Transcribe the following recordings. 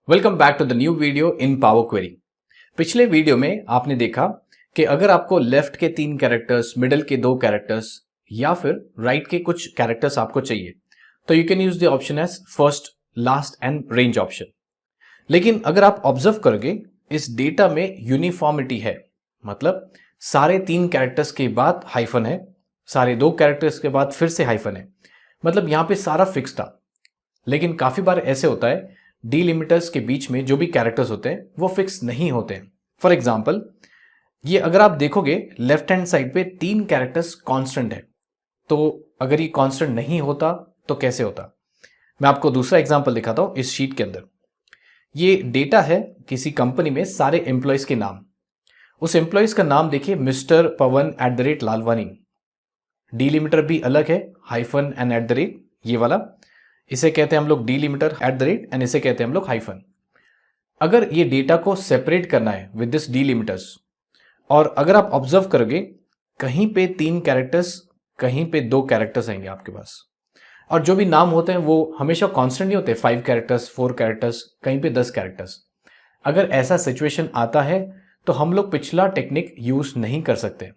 Welcome back to the new video in power query. पिछले video में आपने देखा कि अगर आपको लेफ्ट के 3 कैरेक्टर्स, मिडल के 2 कैरेक्टर्स या फिर राइट के कुछ कैरेक्टर्स आपको चाहिए तो you can use the option as first, last and range option. लेकिन अगर आप ऑब्जर्व करोगे इस डेटा में यूनिफॉर्मिटी है, मतलब सारे 3 कैरेक्टर्स के बाद हाइफन है, सारे 2 कैरेक्टर्स के बाद फिर से हाइफन है, मतलब यहां पे सारा फिक्स था। लेकिन काफी बार ऐसे होता है डीलिमिटर्स के बीच में जो भी कैरेक्टर्स होते हैं वो फिक्स नहीं होते हैं। फॉर एग्जाम्पल, ये अगर आप देखोगे लेफ्ट हैंड साइड पे 3 कैरेक्टर्स कांस्टेंट है, तो अगर ये कांस्टेंट नहीं होता तो कैसे होता? मैं आपको दूसरा एग्जांपल दिखाता हूं इस शीट के अंदर। ये डेटा है किसी कंपनी में सारे एम्प्लॉयज के नाम। उस एम्प्लॉयज का नाम देखिए, मिस्टर पवन @लालवानी। डीलिमिटर भी अलग है, हाइफन एंड @ ये वाला, इसे कहते हैं हम लोग डीलिमिटर @ एंड इसे कहते हैं हम लोग हाइफन। अगर ये डेटा को सेपरेट करना है विद दिस डीलिमिटर्स, और अगर आप ऑब्जर्व करोगे कहीं पे 3 कैरेक्टर्स, कहीं पे 2 कैरेक्टर्स आएंगे आपके पास, और जो भी नाम होते हैं वो हमेशा कांस्टेंट नहीं होते, 5 कैरेक्टर्स, 4 कैरेक्टर्स, कहीं पे 10 कैरेक्टर्स। अगर ऐसा सिचुएशन आता है तो हम लोग पिछला टेक्निक यूज नहीं कर सकते,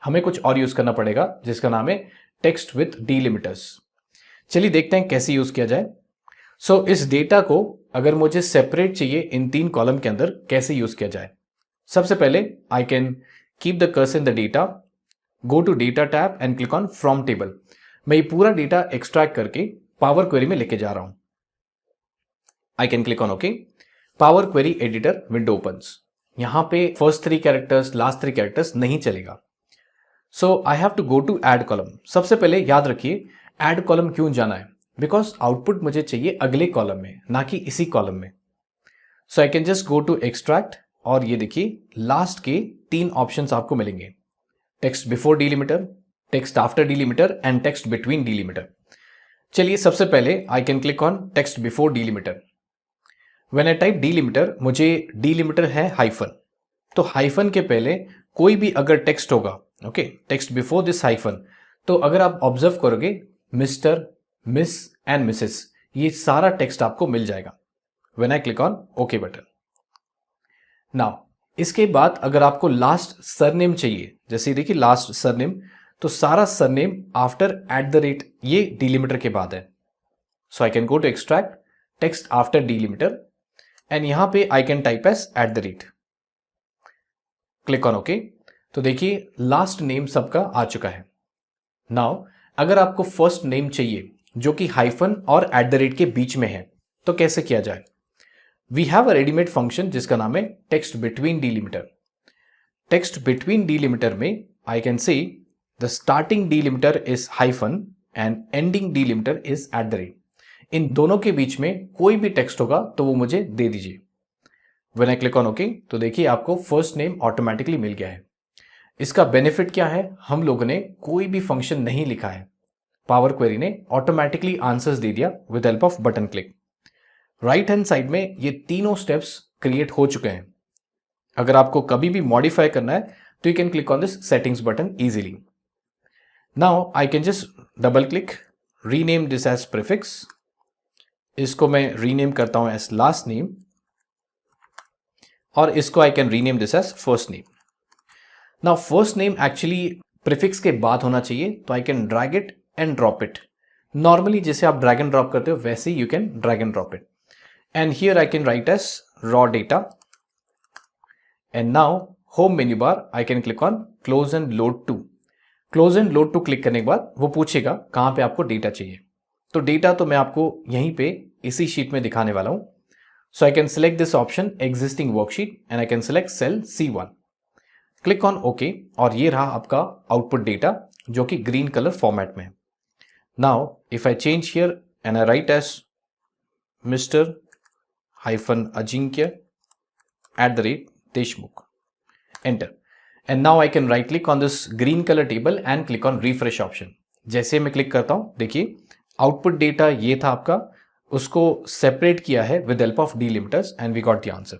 हमें कुछ और यूज करना पड़ेगा जिसका नाम है टेक्स्ट विथ डीलिमिटर्स। चलिए देखते हैं कैसे यूज किया जाए। सो इस डेटा को अगर मुझे सेपरेट चाहिए इन 3 कॉलम के अंदर, कैसे यूज किया जाए? सबसे पहले I can keep the cursor in the data, go to data tab and click on from table. मैं ये पूरा डेटा एक्सट्रैक्ट करके पावर क्वेरी में लेके जा रहा हूं। I can click on okay. Power query editor window opens. यहां पे फर्स्ट 3 कैरेक्टर्स, लास्ट 3 कैरेक्टर्स नहीं चलेगा। So I have to go to add column. सबसे पहले याद रखिए ऐड कॉलम क्यों जाना है, बिकॉज आउटपुट मुझे चाहिए अगले कॉलम में, ना कि इसी कॉलम में। So I can just go to extract, और ये देखिए लास्ट के 3 ऑप्शंस आपको मिलेंगे, text before delimiter, text after delimiter and text between delimiter. चलिए सबसे पहले I can click on text before delimiter. When I type delimiter, मुझे डीलिमिटर है हाइफन, तो हाइफन के पहले कोई भी अगर टेक्स्ट होगा, okay, text before this hyphen, तो अगर आप ऑब्जर्व करोगे मिस्टर, मिस एंड मिसेस, ये सारा टेक्स्ट आपको मिल जाएगा when I click on okay button. Now इसके बाद अगर आपको लास्ट सरनेम चाहिए, जैसे देखिए लास्ट सरनेम, तो सारा सरनेम आफ्टर @, ये डीलिमिटर के बाद है। So I can go to extract text after delimiter and यहां पे I can type as @। Click on okay. तो देखिए लास्ट नेम सबका आ चुका है। नाउ अगर आपको फर्स्ट नेम चाहिए जो कि हाइफन और @ के बीच में है, तो कैसे किया जाए? We have a readymade function जिसका नाम है text between delimiter. Text between delimiter में I can say the starting delimiter is hyphen and ending delimiter is @। इन दोनों के बीच में कोई भी टेक्स्ट होगा तो वो मुझे दे दीजिए। When I click on okay, तो देखिए आपको फर्स्ट नेम ऑटोमेटिकली मिल गया है। इसका बेनिफिट क्या है? हम लोगों ने कोई भी फंक्शन नहीं लिखा है, पावर क्वेरी ने ऑटोमेटिकली आंसर्स दे दिया with help off button click. Right hand side में ये तीनों स्टेप्स क्रिएट हो चुके हैं। अगर आपको कभी भी मॉडिफाई करना है तो you can click on this settings button easily. Now I can just double click, rename this as prefix. इसको मैं रीनेम करता हूं एज लास्ट नेम, और इसको I can rename this as first name. Now first name actually prefix के बाद होना चाहिए, तो I can drag it and drop it. Normally जैसे आप ड्रैग एंड ड्रॉप करते हो वैसे you can drag and drop it, and here I can write as raw data. And now home menu bar I can click on close and load to. Close and load to click करने के बाद वो पूछेगा कहां पे आपको data चाहिए, तो डेटा तो मैं आपको यहीं पे इसी शीट में दिखाने वाला हूं। So I can select this option existing worksheet and I can select cell C1। Click on okay, और ये रहा आपका आउटपुट डेटा जो कि ग्रीन कलर फॉर्मेट में है। Now if I change here and I right S mister hyphen Ajinkya @Deshmukh, enter. And now I can right click on this green colour table and click on refresh option. जैसे मैं click करता हूं, देखिए output data ये था आपका, उसको separate किया है with help of delimiters and we got the answer.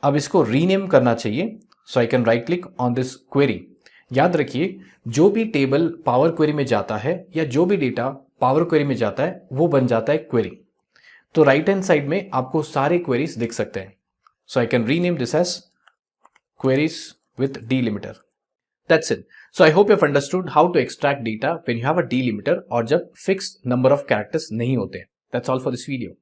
अब इसको रीनेम करना चाहिए, so I can right click on this query. याद रखिए जो भी टेबल पावर क्वेरी में जाता है या जो भी डेटा पावर क्वेरी में जाता है वो बन जाता है क्वेरी। तो राइट हैंड साइड में आपको सारे क्वेरीज दिख सकते हैं. So I can rename this as queries with delimiter. That's it. So I hope you've understood how to extract data when you have a delimiter और जब fixed number of characters नहीं होते. That's all for this video.